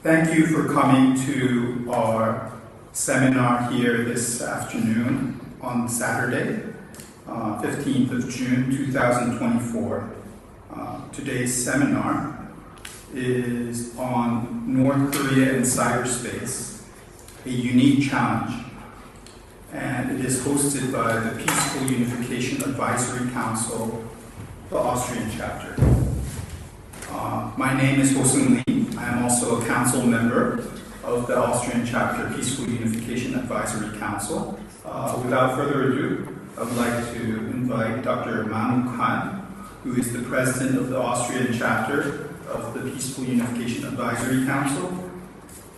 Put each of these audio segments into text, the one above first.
Thank you for coming to our seminar here this afternoon on Saturday, 15th of June 2024. Today's seminar is on North Korea and cyberspace, a unique challenge, and it is hosted by the Peaceful Unification Advisory Council, the Austrian chapter. My name is Ho-Seung Lee. I am also a council member of the Austrian chapter Peaceful Unification Advisory Council. Without further ado, I would like to invite Dr. Manu Khan, who is the president of the Austrian chapter of the Peaceful Unification Advisory Council,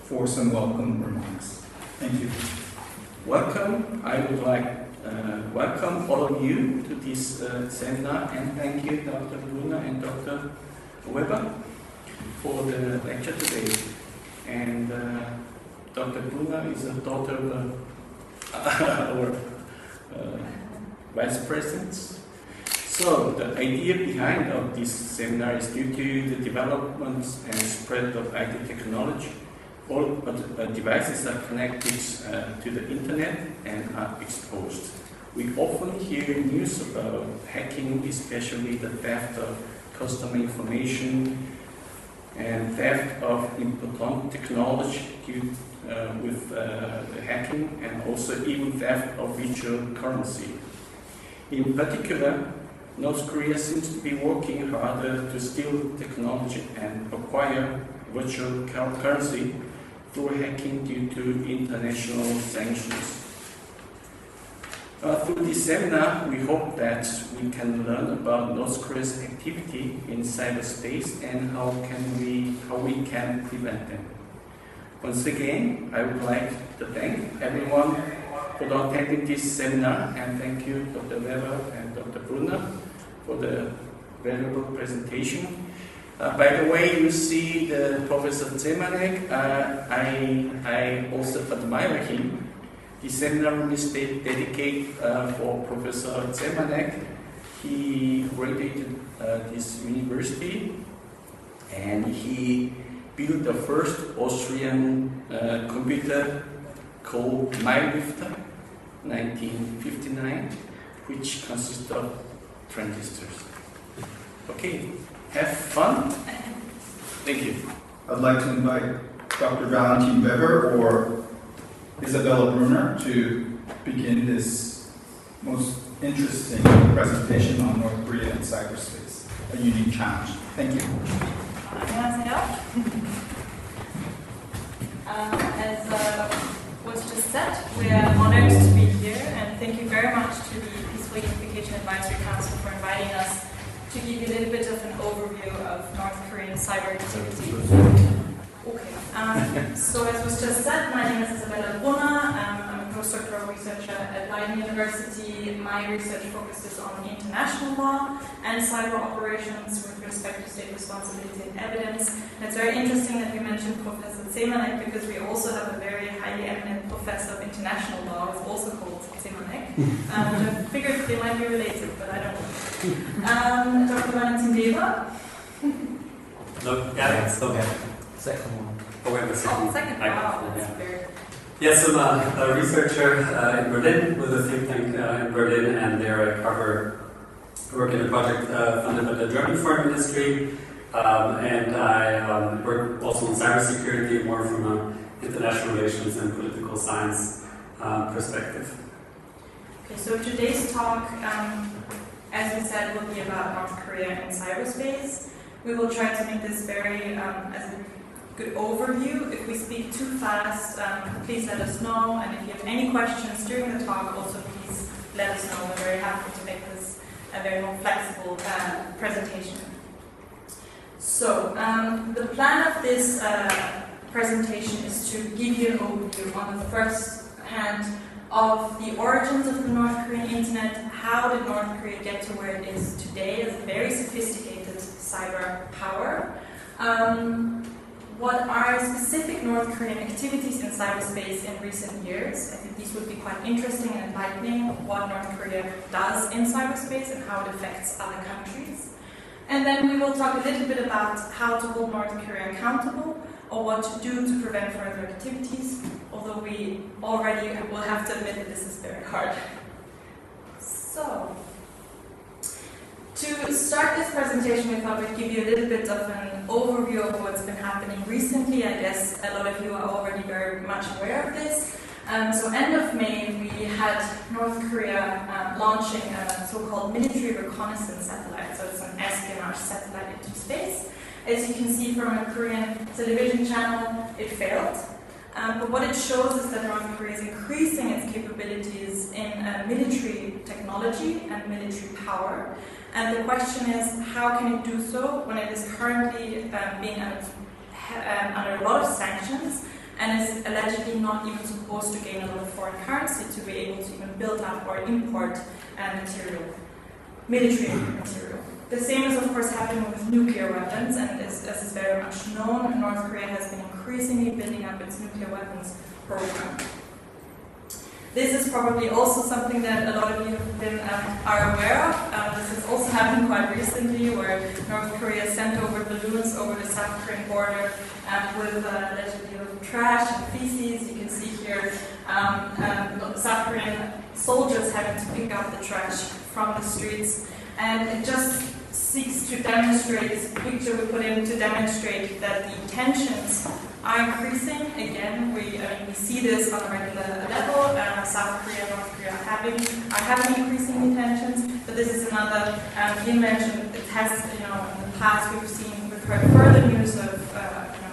for some welcome remarks. Thank you. Welcome. I would like to welcome all of you to this seminar, and thank you, Dr. Brunner and Dr. Weber, for the lecture today. And Dr. Brunner is a daughter of our vice presidents. So the idea behind of this seminar is due to the developments and spread of IT technology. All devices are connected to the internet and are exposed. We often hear news about hacking, especially the theft of customer information and theft of important technology with hacking, and also even theft of virtual currency. In particular, North Korea seems to be working harder to steal technology and acquire virtual currency through hacking due to international sanctions. Through this seminar, we hope that we can learn about North Korea's activity in cyberspace and how we can prevent them. Once again, I would like to thank everyone for attending this seminar, and thank you, Dr. Weber and Dr. Brunner, for the valuable presentation. By the way, you see the Professor Zemanek. I also admire him. The seminar is dedicated for Professor Zemanek. He graduated this university, and he built the first Austrian computer called MyLifter, 1959, which consists of transistors. Okay, have fun. Thank you. I'd like to invite Dr. Valentin Weber or Isabella Brunner to begin this most interesting presentation on North Korea and cyberspace, a unique challenge. Thank you. 안녕하세요. As was just said, we are honored to be here, and thank you very much to the Peaceful Unification Advisory Council for inviting us to give you a little bit of an overview of North Korean cyber activity. Okay, so as was just said, my name is Isabella Brunner. I'm a postdoctoral researcher at Leiden University. My research focuses on international law and cyber operations with respect to state responsibility and evidence. And it's very interesting that you mentioned Professor Zemanek, because we also have a very highly eminent professor of international law who's also called Zemanek, which I figured they might be related, but I don't know. Dr. Valentin Weber. No, yeah, it's okay. Second one. Oh, wait, second. Wow, that's very. Yes, I'm a researcher in Berlin with a think tank in Berlin, and there I work in a project funded by the German Foreign Ministry, and I work also on cybersecurity, more from an international relations and political science perspective. Okay, so today's talk, as we said, will be about North Korea and cyberspace. We will try to make this very as a good overview. If we speak too fast, please let us know, and if you have any questions during the talk, also please let us know. We're very happy to make this a very more flexible presentation. So, the plan of this presentation is to give you an overview on the first hand of the origins of the North Korean internet. How did North Korea get to where it is today as a very sophisticated cyber power? What are specific North Korean activities in cyberspace in recent years? I think these would be quite interesting and enlightening, what North Korea does in cyberspace and how it affects other countries. And then we will talk a little bit about how to hold North Korea accountable or what to do to prevent further activities, although we already will have to admit that this is very hard. So, to start this presentation, we thought we'd give you a little bit of an overview of what's been happening recently. I guess a lot of you are already very much aware of this. So end of May, we had North Korea launching a so-called military reconnaissance satellite. So it's an espionage satellite into space. As you can see from a Korean television channel, it failed. But what it shows is that North Korea is increasing its capabilities in military technology and military power. And the question is, how can it do so when it is currently being under a lot of sanctions and is allegedly not even supposed to gain a lot of foreign currency to be able to even build up or import military material. The same is of course happening with nuclear weapons, and as is very much known, North Korea has been increasingly building up its nuclear weapons program. This is probably also something that a lot of you are aware of. This has also happened quite recently, where North Korea sent over balloons over the South Korean border with allegedly trash and feces. You can see here South Korean soldiers having to pick up the trash from the streets, and it just seeks to demonstrate, this picture we put in to demonstrate that the tensions are increasing. Again, we see this on a regular level. South Korea and North Korea are having increasing tensions, but this is another dimension. It has, in the past we've heard further news of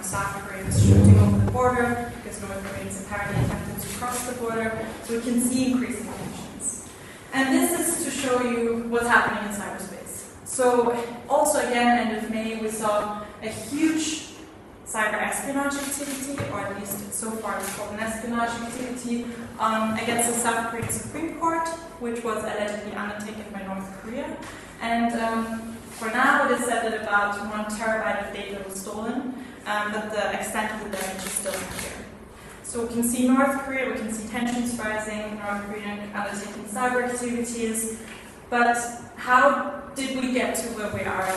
South Koreans shooting over the border because North Koreans apparently attempted to cross the border. So we can see increasing tensions. And this is to show you what's happening in cyberspace. So also again, end of May, we saw a huge cyber espionage activity, or at least so far it's called an espionage activity, against the South Korean Supreme Court, which was allegedly undertaken by North Korea. And for now, it is said that about 1 terabyte of data was stolen, but the extent of the damage is still unclear. So we can see North Korea, we can see tensions rising, North Korea undertaking cyber activities, but how did we get to where we are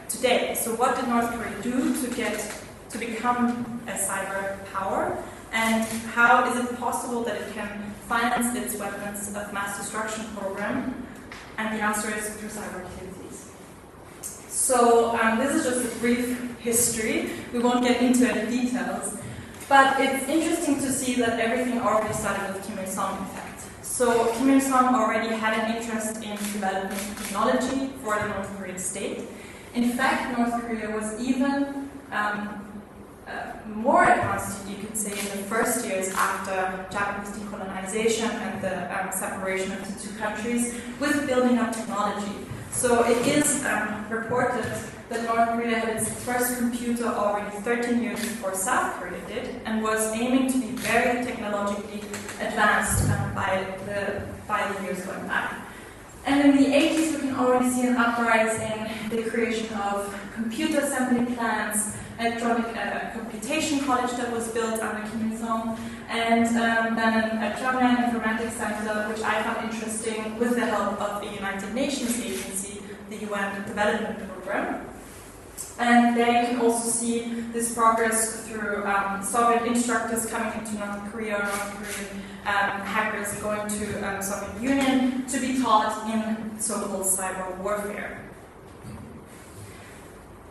today? So what did North Korea do to become a cyber power, and how is it possible that it can finance its weapons of mass destruction program? And the answer is through cyber activities. So this is just a brief history. We won't get into any details, but it's interesting to see that everything already started with Kim Il-sung, in fact. So Kim Il-sung already had an interest in developing technology for the North Korean state. In fact, North Korea was even more advanced, you could say, in the first years after Japanese decolonization and the separation of the two countries, with building up technology. So it is reported that North Korea had its first computer already 13 years before South Korea did, and was aiming to be very technologically advanced by the years going by. And in the 80s, we can already see an uprising, the creation of computer assembly plants, electronic computation college that was built under Kim Il-sung, and then a Pyongyang informatics center, which I found interesting, with the help of the United Nations agency, the UN Development Program. And there you can also see this progress through Soviet instructors coming into North Korea, or North Korean hackers going to Soviet Union to be taught in so-called cyber warfare.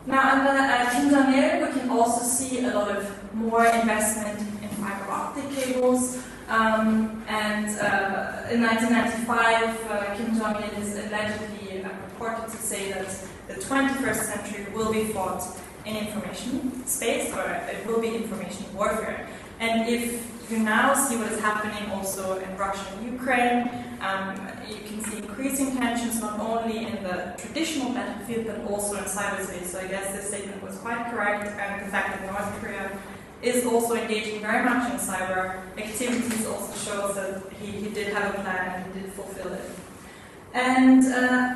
Now, under Kim Jong-il, we can also see a lot of more investment in fiber optic cables. In 1995, Kim Jong-il is allegedly reported to say that the 21st century will be fought in information space, or it will be information warfare. And if you now see what is happening also in Russia and Ukraine, you can see increasing tensions not only in the traditional battlefield but also in cyberspace. So I guess this statement was quite correct, and the fact that North Korea is also engaging very much in cyber activities also shows that he did have a plan and he did fulfill it. And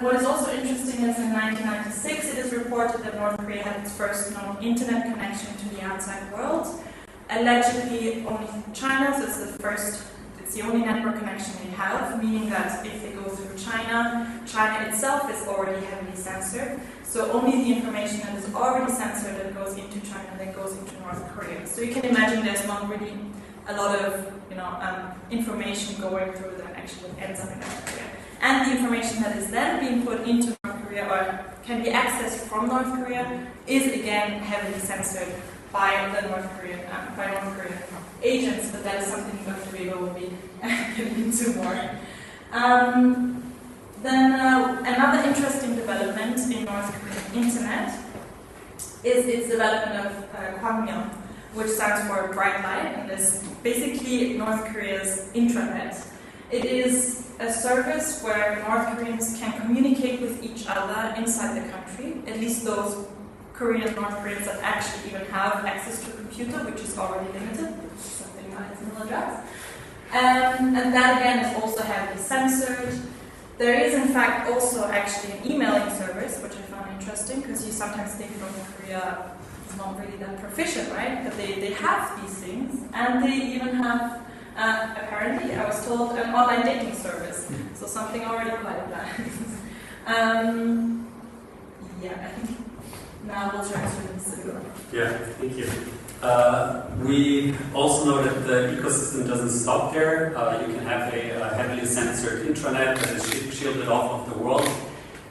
what is also interesting is in 1996 it is reported that North Korea had its first known internet connection to the outside world. Allegedly only from China, so it's It's the only network connection they have, meaning that if they go through China, China itself is already heavily censored. So only the information that is already censored that goes into China then goes into North Korea. So you can imagine there's not really a lot of information going through that actually ends up in North Korea. And the information that is then being put into North Korea or can be accessed from North Korea is again heavily censored by the North Korean agents, but that is something Dr. Weber will be getting into more. Then another interesting development in North Korean internet is its development of Kwangmyeon, which stands for bright light, and is basically North Korea's intranet. It is a service where North Koreans can communicate with each other inside the country, at least those North Koreans that actually even have access to a computer, which is already limited, something like its email address. And that again is also heavily censored. There is in fact also actually an emailing service, which I found interesting, because you sometimes think North Korea is not really that proficient, right? But they have these things, and they even have, apparently, I was told, an online dating service. So something already quite advanced. Yeah, I think now we'll transfer to Isabella. Yeah, thank you. We also know that the ecosystem doesn't stop there. You can have a heavily censored intranet that is shielded off of the world,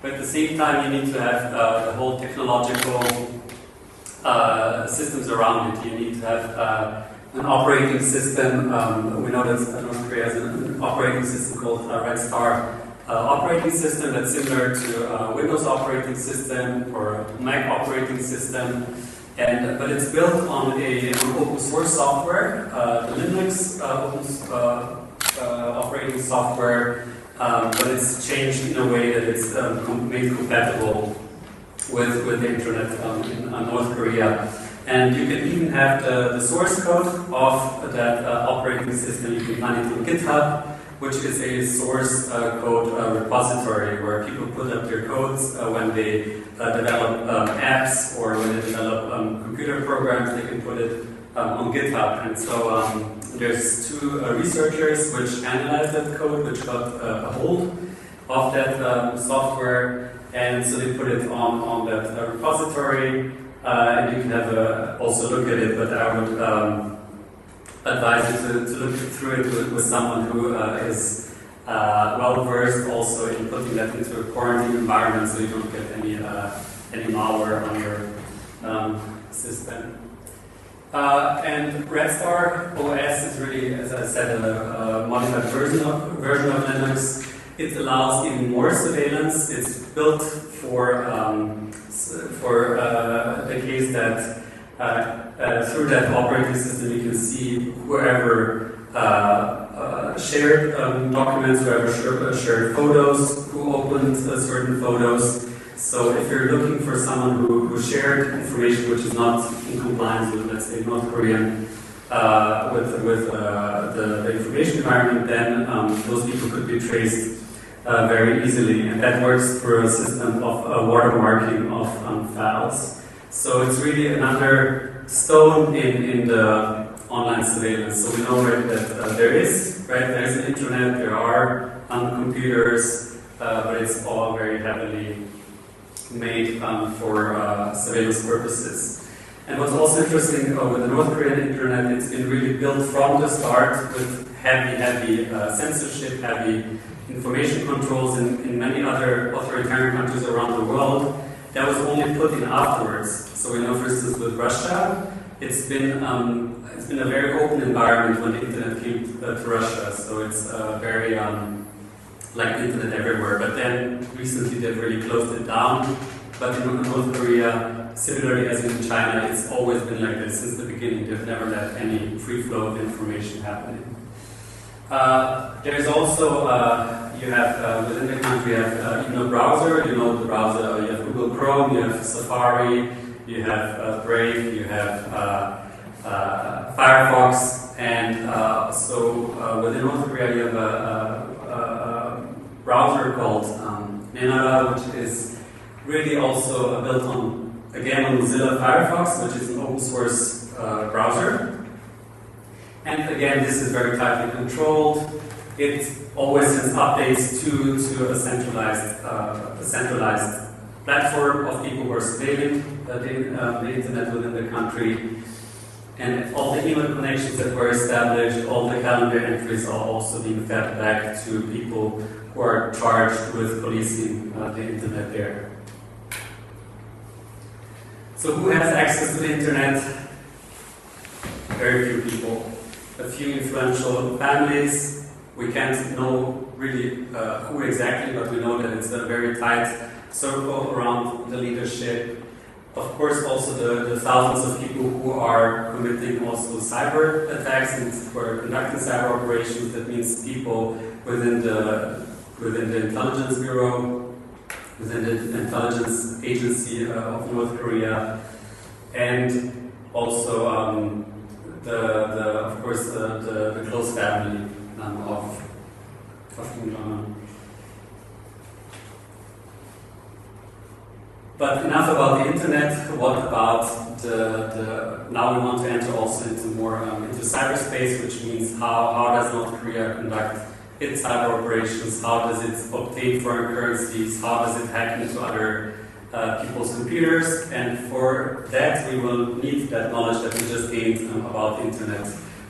but at the same time you need to have the whole technological systems around it. You need to have an operating system. We know that North Korea has an operating system called Red Star operating system that's similar to Windows operating system or Mac operating system. But it's built on an open source software, the Linux operating software, but it's changed in a way that it's made compatible with the internet in North Korea. And you can even have the source code of that operating system. You can find it on GitHub, which is a source code repository where people put up their codes when they develop apps or when they develop computer programs. They can put it on GitHub. And so there's two researchers which analyzed that code, which got a hold of that software, and so they put it on that repository. And you can have also look at it, but I would advise you to look through it with someone who is well versed also in putting that into a quarantine environment, so you don't get any malware on your system. And Red Star OS is really, as I said, a modified version of Linux. It allows even more surveillance. It's built for the case that through that operating system you can see whoever shared documents, whoever shared photos, who opened certain photos. So if you're looking for someone who shared information which is not in compliance with, let's say, North Korean, with the information environment, then those people could be traced very easily, and that works through a system of watermarking of files. So it's really another stone in the online surveillance. So we know, right, that there's an internet, there are computers, but it's all very heavily made for surveillance purposes. And what's also interesting with the North Korean internet, it's been really built from the start with heavy censorship, heavy information controls in many other authoritarian countries around the world. That was only put in afterwards. So we know, for instance, with Russia, it's been a very open environment when the internet came to Russia. So it's very like the internet everywhere. But then recently they've really closed it down. But in North Korea, similarly as in China, it's always been like this since the beginning. They've never let any free flow of information happening. There's also, you have within the country, you have even a browser. You know the browser, you have Google Chrome, you have Safari, you have Brave, you have Firefox, and so within North Korea you have a browser called Sminar, which is really also built on Mozilla Firefox, which is an open source browser. And again, this is very tightly controlled. It always sends updates to a centralized platform of people who are surveilling the internet within the country. And all the email connections that were established, all the calendar entries are also being fed back to people who are charged with policing the internet there. So who has access to the internet? Very few people. A few influential families. We can't know really who exactly, but we know that it's a very tight circle around the leadership. Of course, also the thousands of people who are committing also cyber attacks and who are conducting cyber operations. That means people within the intelligence bureau, within the intelligence agency of North Korea, and also of course the close family of Kim Jong-un. But enough about the internet. What about now we want to enter also into more into cyberspace, which means how does North Korea conduct its cyber operations? How does it obtain foreign currencies? How does it hack into other people's computers? And for that, we will need that knowledge that we just gained about the internet,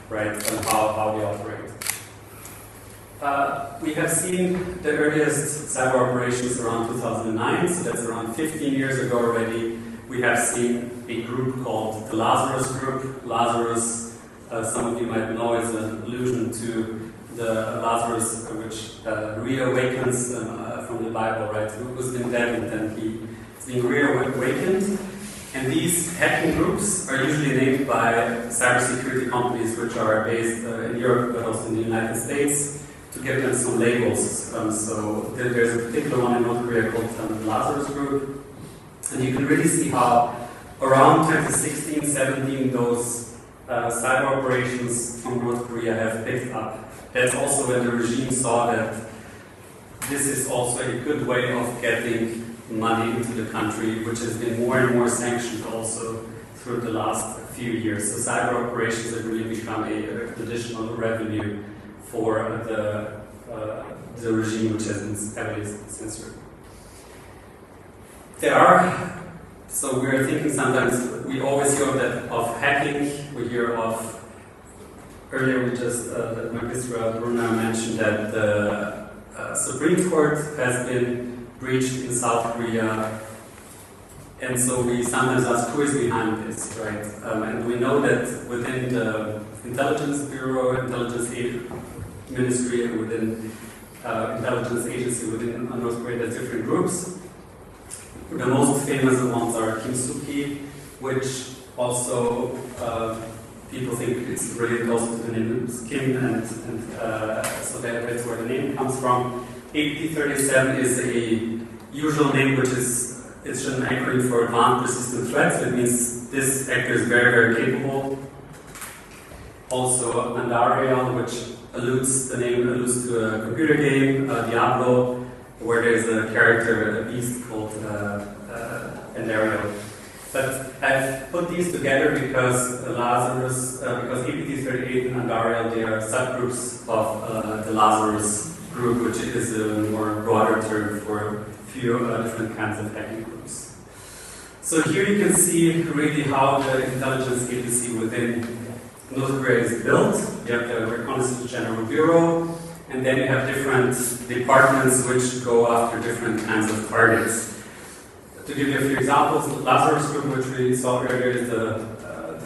right? And how they operate. We have seen the earliest cyber operations around 2009, so that's around 15 years ago already. We have seen a group called the Lazarus Group. Lazarus, some of you might know, is an allusion to the Lazarus which reawakens from the Bible, right? Who's been dead and then he's being reawakened. And these hacking groups are usually named by cybersecurity companies which are based in Europe but also in the United States, to give them some labels. So there's a particular one in North Korea called the Lazarus Group. And you can really see how around 2016-17 those cyber operations from North Korea have picked up. That's also when the regime saw that this is also a good way of getting money into the country, which has been more and more sanctioned also through the last few years. So cyber operations have really become a additional revenue for the regime, which has been heavily censored. So we're thinking sometimes, we always hear of hacking, we hear of, earlier we just, Magister Brunner mentioned that the Supreme Court has been breached in South Korea, and so we sometimes ask who is behind this, right? And we know that within the Intelligence Bureau, Intelligence Ministry, and within intelligence agency within North Korea, there's different groups. The most famous ones are Kim Soo-ki, which also people think it's related also to the name Kim, and so that's where the name comes from. APT-37 is a usual name which is it's an acronym for Advanced Persistent Threats. It means this actor is very, very capable. Also Andariel, which the name alludes to a computer game, Diablo, where there's a character, a beast called Andariel. But I've put these together because because APT-38 and Andariel, they are subgroups of the Lazarus group, which is a more broader term for a few different kinds of hacking groups. So here you can see really how the intelligence agency within North Korea is built. You have the Reconnaissance General Bureau, and then you have different departments which go after different kinds of targets. To give you a few examples, the Lazarus Group, which we saw earlier, is the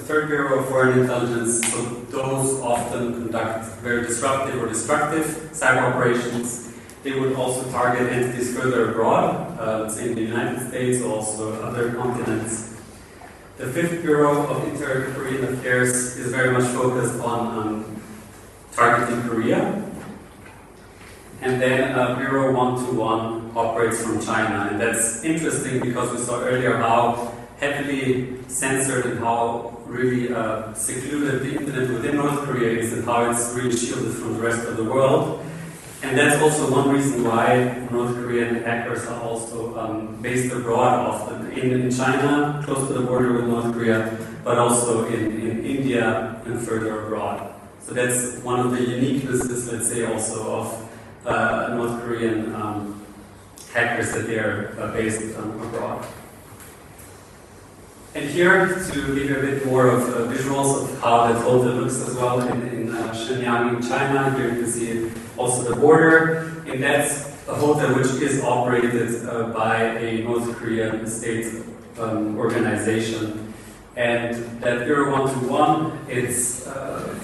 Third Bureau of Foreign Intelligence. So those often conduct very disruptive or destructive cyber operations. They would also target entities further abroad, let's say in the United States or also other continents. The Fifth Bureau of Inter-Korean Affairs is very much focused on targeting Korea. And then Bureau 121 operates from China. And that's interesting because we saw earlier how heavily censored and how really secluded the internet within North Korea is and how it's really shielded from the rest of the world. And that's also one reason why North Korean hackers are also based abroad often, in China, close to the border with North Korea, but also in India and further abroad. So that's one of the uniquenesses, let's say, also of North Korean hackers, that they are based abroad. And here, to give you a bit more of visuals of how that hotel looks as well in Shenyang, in China. Here you can see also the border, and that's a hotel which is operated by a North Korean state organization. And that Bureau 121, it's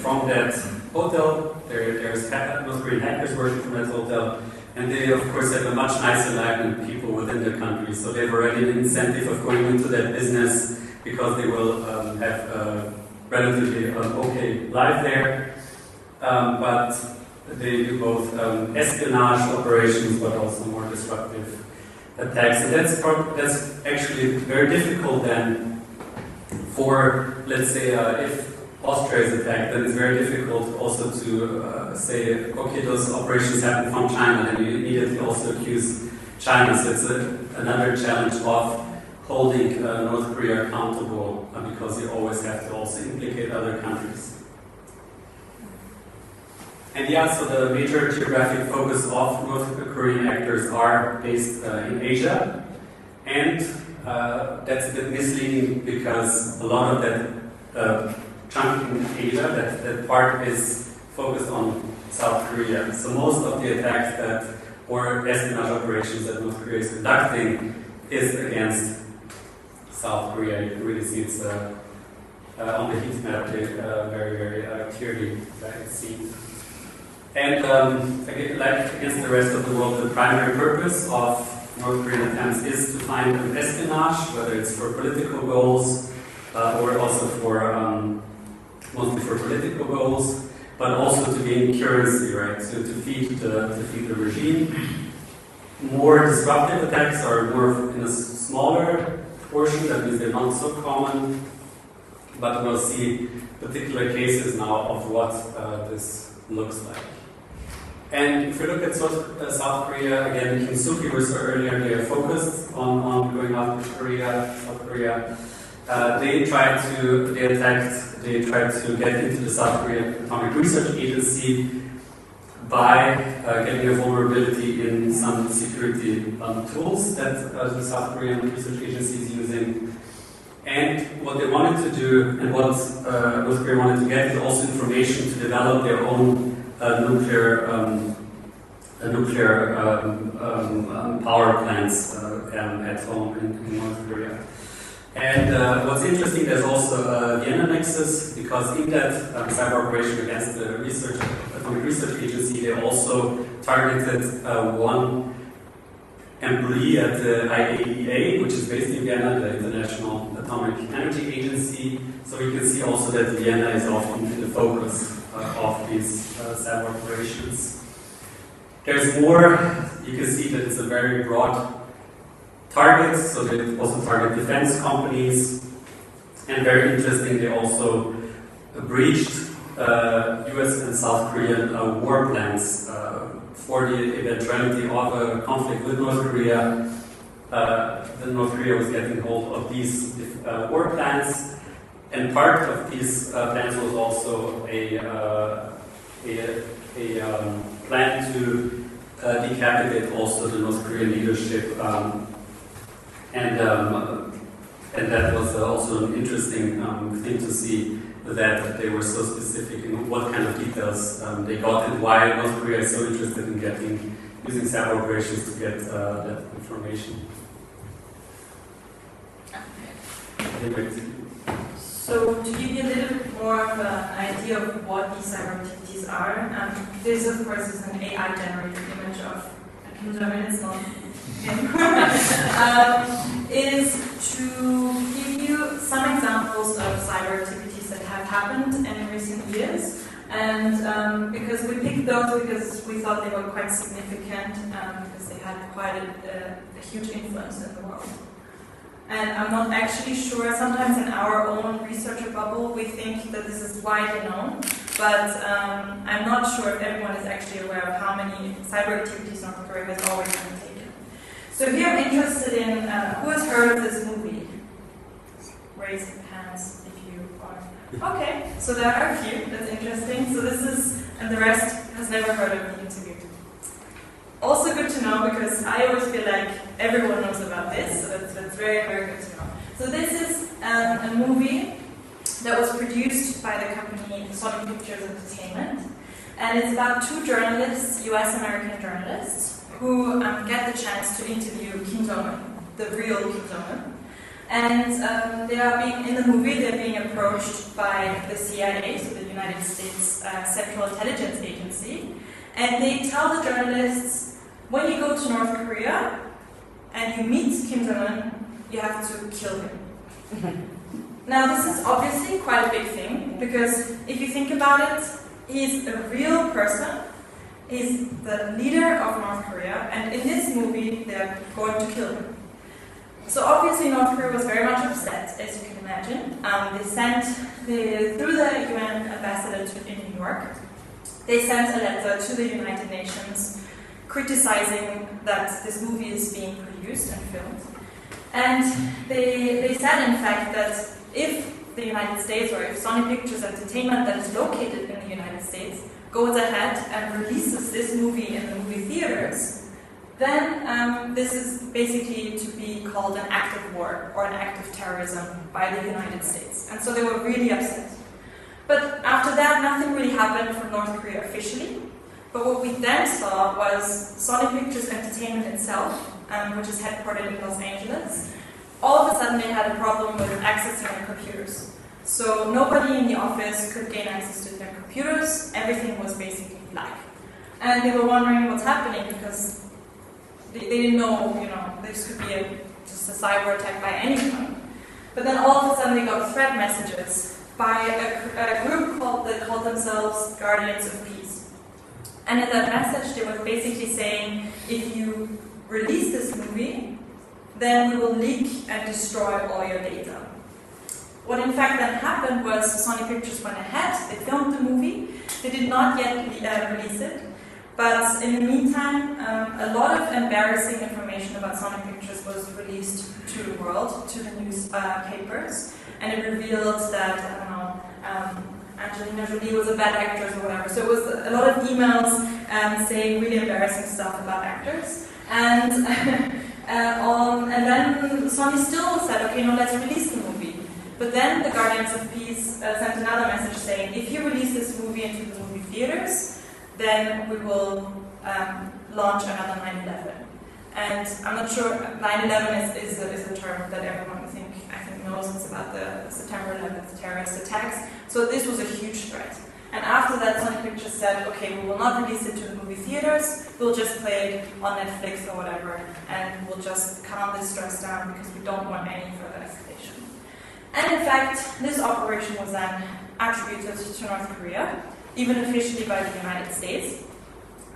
from that hotel. There's North Korean hackers working from that hotel, and they of course have a much nicer life than people within the country. So they've already an incentive of going into that business because they will have a relatively okay life there. But they do both espionage operations, but also more disruptive attacks. And that's actually very difficult then for, let's say, if Austria is attacked, then it's very difficult also to say, okay, those operations happen from China, then you immediately also accuse China. So it's another challenge of holding North Korea accountable, because you always have to also implicate other countries. And yeah, so the major geographic focus of North Korean actors are based in Asia, and that's a bit misleading because a lot of that chunk in Asia, that part is focused on South Korea. So most of the attacks or espionage operations that North Korea is conducting is against South Korea. You can really see it's on the heat map very, very clearly seen. And like against the rest of the world, the primary purpose of North Korean attempts is to find an espionage, whether it's for political goals or also for mostly for political goals, but also to gain currency, right? So to feed the regime. More disruptive attacks are more in a smaller portion, that means they're not so common, but we'll see particular cases now of what this looks like. And if we look at South Korea, again, Kim Suk-hee was so earlier, they are focused on going after South Korea. They tried to get into the South Korean Atomic Research Agency by getting a vulnerability in some security tools that the South Korean Research Agency is using. And what they wanted to do, and what North Korea wanted to get, is also information to develop their own nuclear power plants at home in North Korea. And what's interesting, there's also a Vienna nexus, because in that cyber operation against the Atomic Research Agency, they also targeted one employee at the IAEA, which is based in Vienna, the International Atomic Energy Agency. So you can see also that Vienna is often in the focus of these cyber operations. There's more. You can see that it's a very broad target, so they also target defense companies, and very interesting, they also breached US and South Korean war plans for the eventuality of a conflict with North Korea. North Korea was getting hold of these war plans, and part of these plans was also a plan to decapitate also the North Korean leadership. And that was also an interesting thing to see, that they were so specific in what kind of details they got, and why North Korea is so interested in using cyber operations to get that information. So to give you a little bit more of an idea of what these cyber activities are, this of course is an AI-generated image of Kim Jong-un. It's not is to give you some examples of cyber activities that have happened in recent years. And because we picked those because we thought they were quite significant, because they had quite a huge influence in the world. And I'm not actually sure, sometimes in our own researcher bubble we think that this is widely known, but I'm not sure if everyone is actually aware of how many cyber activities North Korea has always undertaken. So if you're interested in, who has heard of this movie? Raise your hands if you are. Okay, so there are a few. That's interesting. So this is, and the rest has never heard of the interview. Also good to know, because I always feel like everyone knows about this, so that's very, very good to know. So this is a movie that was produced by the company Sony Pictures Entertainment, and it's about two journalists, US-American journalists, who get the chance to interview Kim Jong-un, the real Kim Jong-un. And they are being, in the movie, they're being approached by the CIA, so the United States Central Intelligence Agency, and they tell the journalists, when you go to North Korea and you meet Kim Jong-un, you have to kill him. Now, this is obviously quite a big thing, because if you think about it, he's a real person, he's the leader of North Korea, and in this movie, they're going to kill him. So obviously North Korea was very much upset, as you can imagine. They sent, through the UN ambassador in New York, they sent a letter to the United Nations criticizing that this movie is being produced and filmed. And they said, in fact, that if the United States, or if Sony Pictures Entertainment that is located in the United States goes ahead and releases this movie in the movie theaters, then this is basically to be called an act of war or an act of terrorism by the United States. And so they were really upset. But after that, nothing really happened from North Korea officially. But what we then saw was Sony Pictures Entertainment itself, which is headquartered in Los Angeles. All of a sudden they had a problem with accessing their computers. So nobody in the office could gain access to their computers. Everything was basically black. And they were wondering what's happening, because they didn't know, this could be just a cyber attack by anyone. But then all of a sudden they got threat messages by a group that called themselves Guardians of Peace. And in that message they were basically saying, if you release this movie, then we will leak and destroy all your data. What in fact then happened was Sony Pictures went ahead, they filmed the movie, they did not yet release it, but in the meantime, a lot of embarrassing information about Sony Pictures was released to the world, to the newspapers, and it revealed that, Angelina Jolie was a bad actress or whatever. So it was a lot of emails saying really embarrassing stuff about actors. And and then Sony still said, okay, no, let's release the movie. But then the Guardians of Peace sent another message saying, if you release this movie into the movie theaters, then we will launch another 9/11. And I'm not sure, 9/11 is a term that everyone I think knows. It's about the September 11th terrorist attacks. So this was a huge threat. And after that, Sony Pictures said, okay, we will not release it to the movie theaters, we'll just play it on Netflix or whatever, and we'll just calm this stress down because we don't want any further escalation. And in fact, this operation was then attributed to North Korea, even officially by the United States.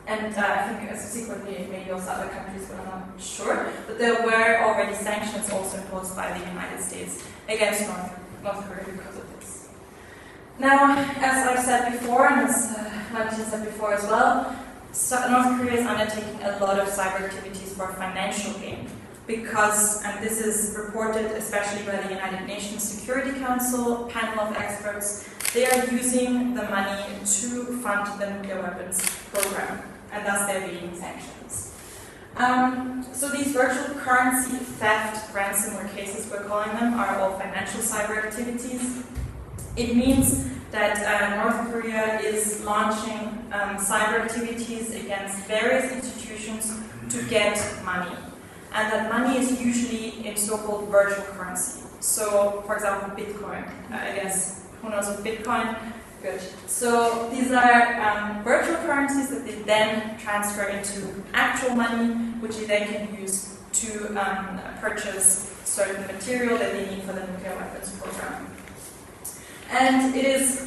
And I think subsequently maybe also other countries, but I'm not sure. But there were already sanctions also imposed by the United States against North Korea because of this. Now, as I've said before, and as Valentin said before as well, North Korea is undertaking a lot of cyber activities for financial gain. Because, and this is reported especially by the United Nations Security Council panel of experts, they are using the money to fund the nuclear weapons program, and thus they're being sanctions. So these virtual currency theft, ransomware cases we're calling them, are all financial cyber activities. It means that North Korea is launching cyber activities against various institutions to get money. And that money is usually in so-called virtual currency. So, for example, Bitcoin. I guess, who knows what Bitcoin? Good. So these are virtual currencies that they then transfer into actual money, which they then can use to purchase certain material that they need for the nuclear weapons program. And it is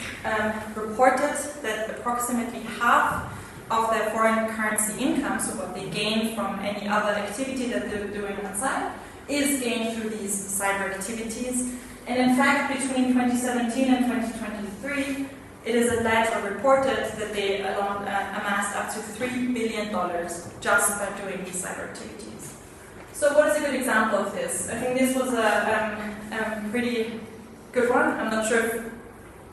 reported that approximately half of their foreign currency income, so what they gain from any other activity that they're doing outside, is gained through these cyber activities. And in fact, between 2017 and 2023, it is alleged or reported that they amassed up to $3 billion just by doing these cyber activities. So what is a good example of this? I think this was a pretty good one. I'm not sure if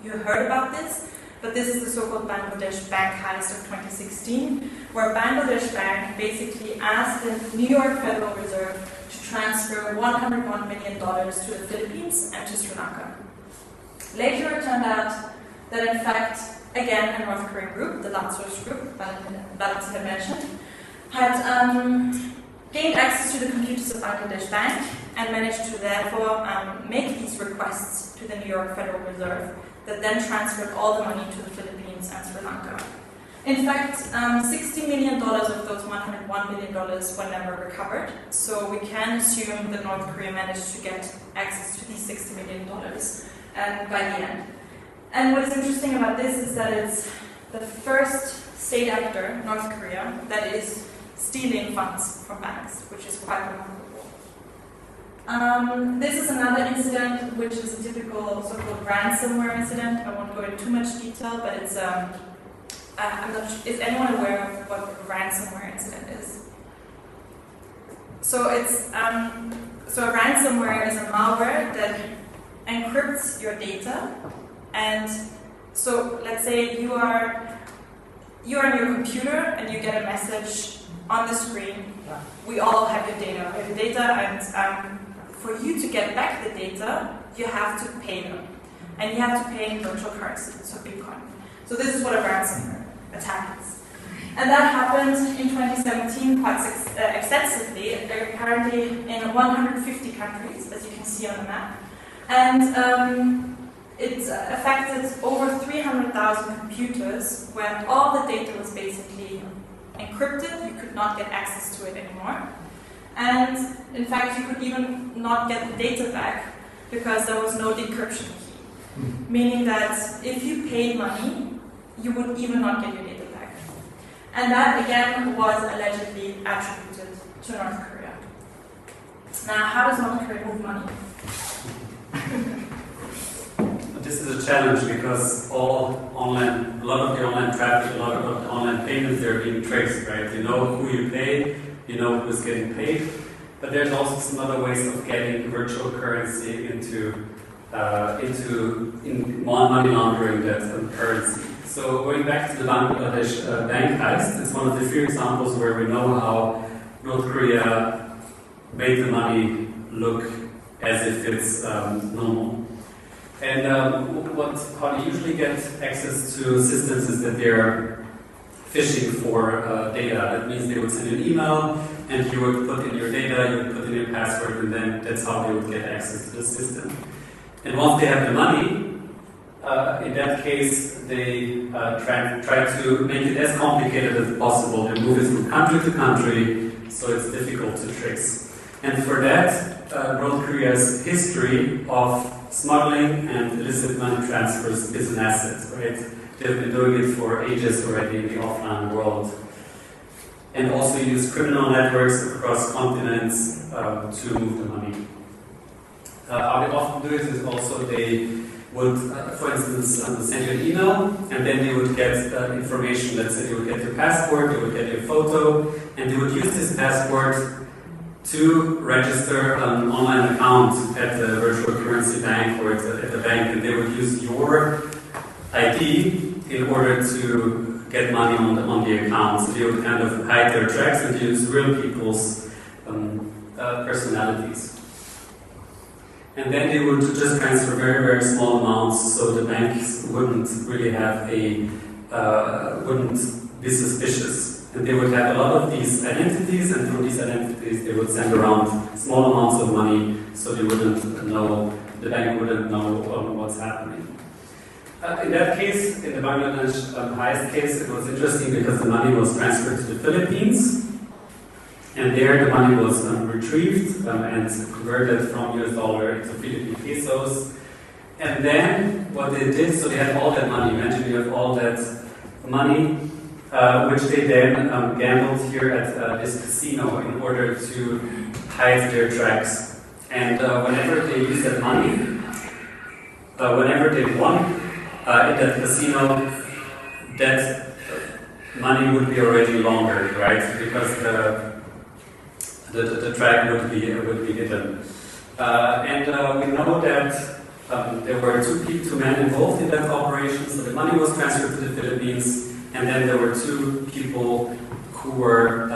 you heard about this, but this is the so-called Bangladesh bank heist of 2016, where Bangladesh Bank basically asked the New York Federal Reserve to transfer $101 million to the Philippines and to Sri Lanka. Later it turned out that in fact, again, a North Korean group, the Lazarus group, Valentin had mentioned, had gained access to the computers of Bangladesh Bank and managed to therefore make these requests to the New York Federal Reserve that then transferred all the money to the Philippines and Sri Lanka. In fact, $60 million of those $101 million were never recovered, so we can assume that North Korea managed to get access to these $60 million by the end. And what is interesting about this is that it's the first state actor, North Korea, that is stealing funds from banks, which is quite remarkable. This is another incident which is a typical so-called ransomware incident. I won't go into too much detail, but it's I'm not sure, is anyone aware of what a ransomware incident is? So it's so a ransomware is a malware that encrypts your data, and so let's say you are on your computer and you get a message on the screen. We all have your data. We have your data, and for you to get back the data, you have to pay them, and you have to pay in virtual currency, so Bitcoin. So this is what a ransomware attack is. And that happened in 2017 quite extensively, apparently in 150 countries, as you can see on the map. And it affected over 300,000 computers where all the data was basically encrypted. You could not get access to it anymore. And in fact, you could even not get the data back because there was no decryption key. Meaning that if you paid money, you would even not get your data back. And that, again, was allegedly attributed to North Korea. Now, how does North Korea move money? This is a challenge because a lot of the online traffic, a lot of the online payments, they're being traced, right? You know who you pay, you know who's getting paid, but there's also some other ways of getting virtual currency into money laundering that currency. So going back to the Bangladesh bank heist, it's one of the few examples where we know how North Korea made the money look as if it's normal. And how they usually get access to systems is that they're fishing for data. That means they would send you an email, and you would put in your data, you would put in your password, and then that's how they would get access to the system. And once they have the money, in that case, they try to make it as complicated as possible. They move it from country to country, so it's difficult to trace. And for that, North Korea's history of smuggling and illicit money transfers is an asset, right? They've been doing it for ages already in the offline world. And also use criminal networks across continents to move the money. How they often do it is also they would, for instance, send you an email, and then they would get information. Let's say they would get your passport, they would get your photo, and they would use this passport to register an online account at the virtual currency bank or at the bank, and they would use your ID in order to get money on the account. So they would kind of hide their tracks and use real people's personalities. And then they would just transfer very, very small amounts, so the banks wouldn't really have wouldn't be suspicious. And they would have a lot of these identities, and through these identities they would send around small amounts of money, so they wouldn't know, the bank wouldn't know what's happening. In that case, in the Bangladesh heist case, it was interesting because the money was transferred to the Philippines, and there the money was retrieved and converted from US dollar into Philippine pesos. And then what they did, so they had all that money, imagine you have all that money, which they then gambled here at this casino in order to hide their tracks. And whenever they used that money, whenever they won at that casino, that money would be already laundered, right? Because the track would be hidden. And we know that there were two men involved in that operation, so the money was transferred to the Philippines, and then there were two people who were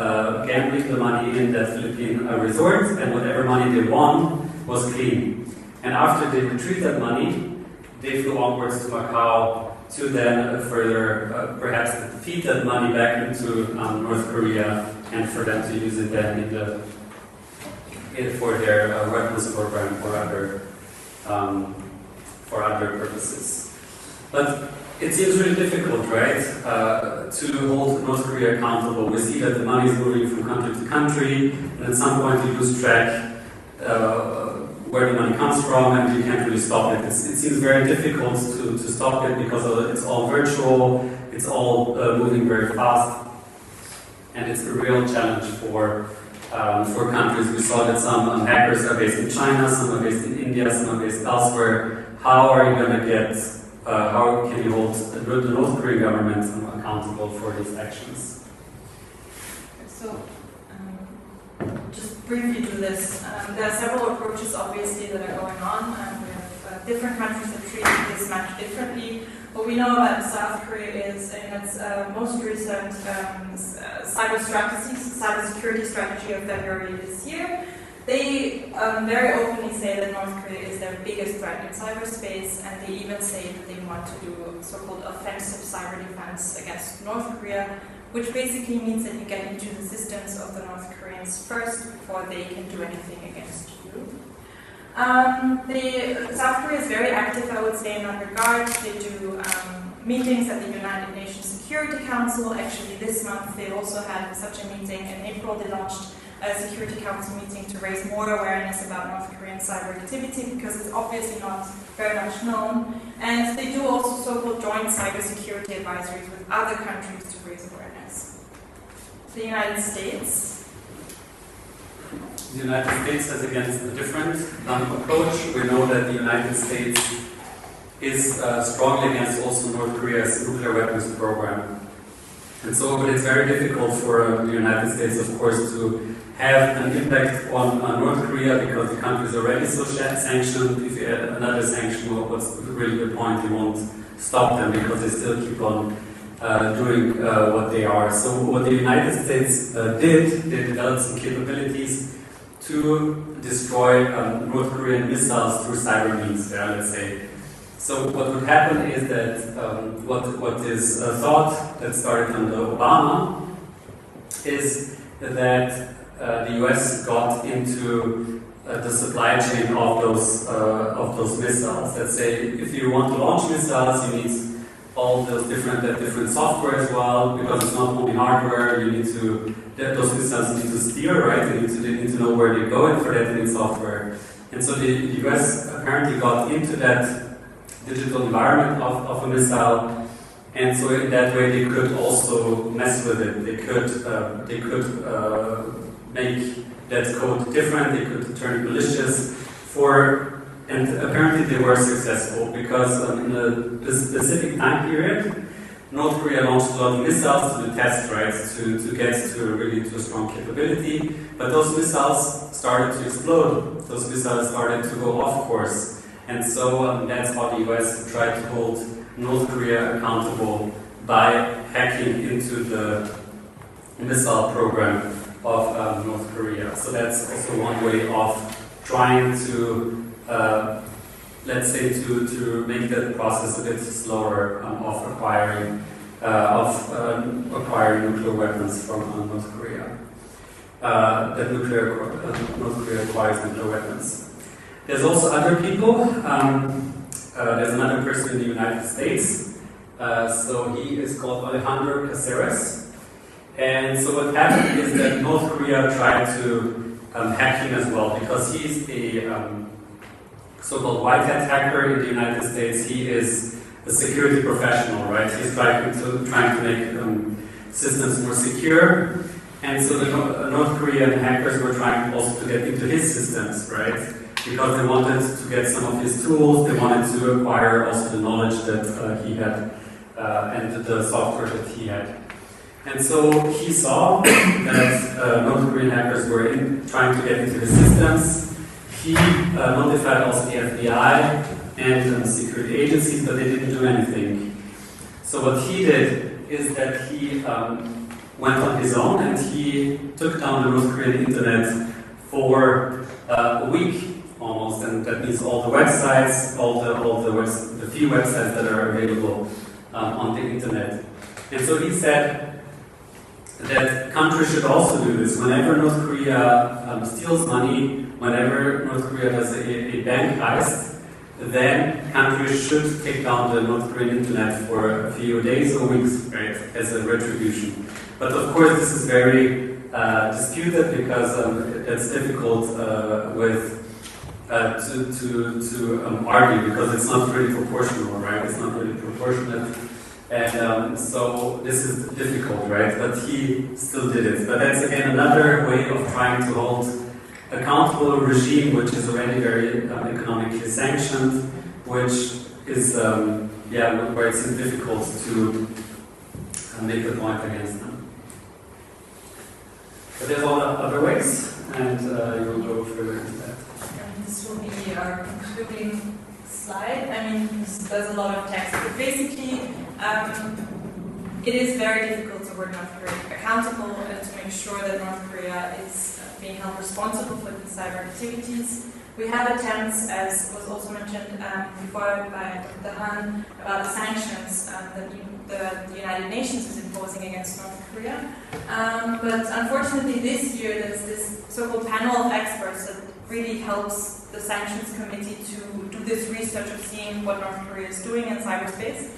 gambling the money in that Philippine resort, and whatever money they won was clean. And after they retrieved that money, they flew onwards to Macau to then further perhaps feed that money back into North Korea, and for them to use it then for their weapons program for other purposes. But it seems really difficult, right, to hold North Korea accountable. We see that the money is moving from country to country, and at some point you lose track where the money comes from, and you can't really stop it. It seems very difficult to stop it because it's all virtual, it's all moving very fast, and it's a real challenge for countries. We saw that some hackers are based in China, some are based in India, some are based elsewhere. How are you going to get, how can you hold the North Korean government accountable for these actions? So, just briefly to this, there are several approaches obviously that are going on, and we have different countries that treat this much differently. What we know about South Korea is in its most recent cybersecurity strategy of February this year, they very openly say that North Korea is their biggest threat in cyberspace, and they even say that they want to do so-called offensive cyber defense against North Korea, which basically means that you get into the systems of the North Koreans first before they can do anything against you. South Korea is very active, I would say, in that regard. They do meetings at the United Nations Security Council. Actually, this month they also had such a meeting. In April, they launched a Security Council meeting to raise more awareness about North Korean cyber activity, because it's obviously not very much known. And they do also so-called joint cybersecurity advisories with other countries to raise awareness. The United States. The United States has again a different approach. We know that the United States is strongly against also North Korea's nuclear weapons program. And so but it's very difficult for the United States, of course, to have an impact on North Korea, because the country is already so sanctioned. If you add another sanction, well, what's really the point? You won't stop them because they still keep on doing what they are. So what the United States did, they developed some capabilities to destroy North Korean missiles through cyber means, let's say. So what would happen is that what is thought that started under Obama is that the US got into the supply chain of those missiles. Let's say if you want to launch missiles, you need all those different software as well, because it's not only hardware. You need to those missiles need to steer, right? They need to know where they go, and for that they need software. And so the US apparently got into that digital environment of a missile, and so in that way they could also mess with it. They could make that code different. They could turn it malicious and apparently they were successful, because in a specific time period, North Korea launched a lot of missiles to do test, right, to get to a strong capability. But those missiles started to explode. Those missiles started to go off course. And so that's how the US tried to hold North Korea accountable by hacking into the missile program of North Korea. So that's also one way of trying to, let's say, to make that process a bit slower of acquiring nuclear weapons from North Korea. That North Korea acquires nuclear weapons. There's also other people. There's another person in the United States. So he is called Alejandro Caceres. And so what happened is that North Korea tried to hack him as well, because he's a so-called white hat hacker in the United States. He is a security professional, right? He's trying to make systems more secure. And so the North Korean hackers were trying also to get into his systems, right? Because they wanted to get some of his tools, they wanted to acquire also the knowledge that he had and the software that he had. And so he saw that North Korean hackers were trying to get into his systems. He notified also the FBI, and security agencies, but they didn't do anything. So what he did is that he went on his own and he took down the North Korean internet for a week almost, and that means all the websites, the few websites that are available on the internet. And so he said that countries should also do this. Whenever North Korea steals money, whenever North Korea does a bank heist, then countries should take down the North Korean internet for a few days or weeks, right, as a retribution. But of course, this is very disputed because it's difficult to argue because it's not really proportional, right? It's not really proportionate, and so this is difficult, right? But he still did it. But that's again another way of trying to hold accountable a regime which is already very economically sanctioned, which is where it's difficult to make a point against them. But there's all other ways, and you will go further into that. And this will be our concluding slide. I mean, there's a lot of text, but basically, it is very difficult to hold North Korea accountable and to make sure that North Korea is being held responsible for the cyber activities. We have attempts, as was also mentioned before by Dr. Han, about the sanctions that the United Nations is imposing against North Korea. But unfortunately this year there's this so-called panel of experts that really helps the sanctions committee to do this research of seeing what North Korea is doing in cyberspace.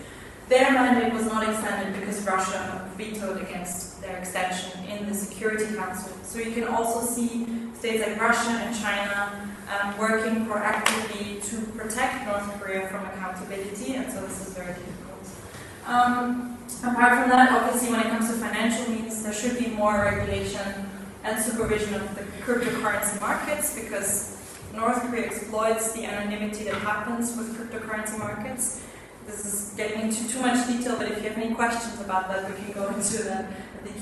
Their mandate was not extended because Russia vetoed against their extension in the Security Council. So you can also see states like Russia and China working proactively to protect North Korea from accountability, and so this is very difficult. Apart from that, obviously when it comes to financial means, there should be more regulation and supervision of the cryptocurrency markets, because North Korea exploits the anonymity that happens with cryptocurrency markets. This is getting into too much detail, but if you have any questions about that, we can go into the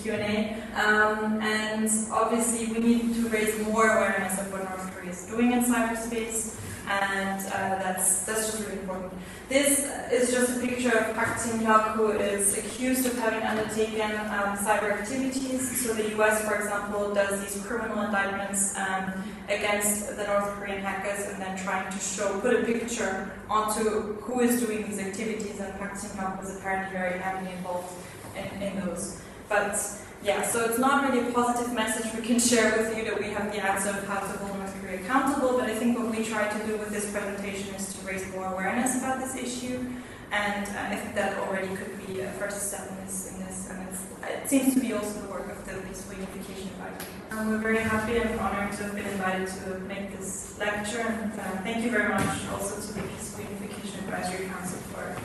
Q&A. And obviously, we need to raise more awareness of what North Korea is doing in cyberspace, and that's just really important. This is just a picture of Park Jin-hyuk, who is accused of having undertaken cyber activities. So the US, for example, does these criminal indictments against the North Korean hackers, and then trying to put a picture onto who is doing these activities, and Park Jin-hyuk was apparently very heavily involved in those. But yeah, so it's not really a positive message we can share with you that we have the answer of how to hold North Korea accountable, but I think what we try to do with this presentation is to raise more awareness about this issue, and I think that already could be a first step in this, and it seems to be also the work of the Peaceful Unification Advisory. We're very happy and honored to have been invited to make this lecture, and thank you very much also to the Peaceful Unification Advisory Council for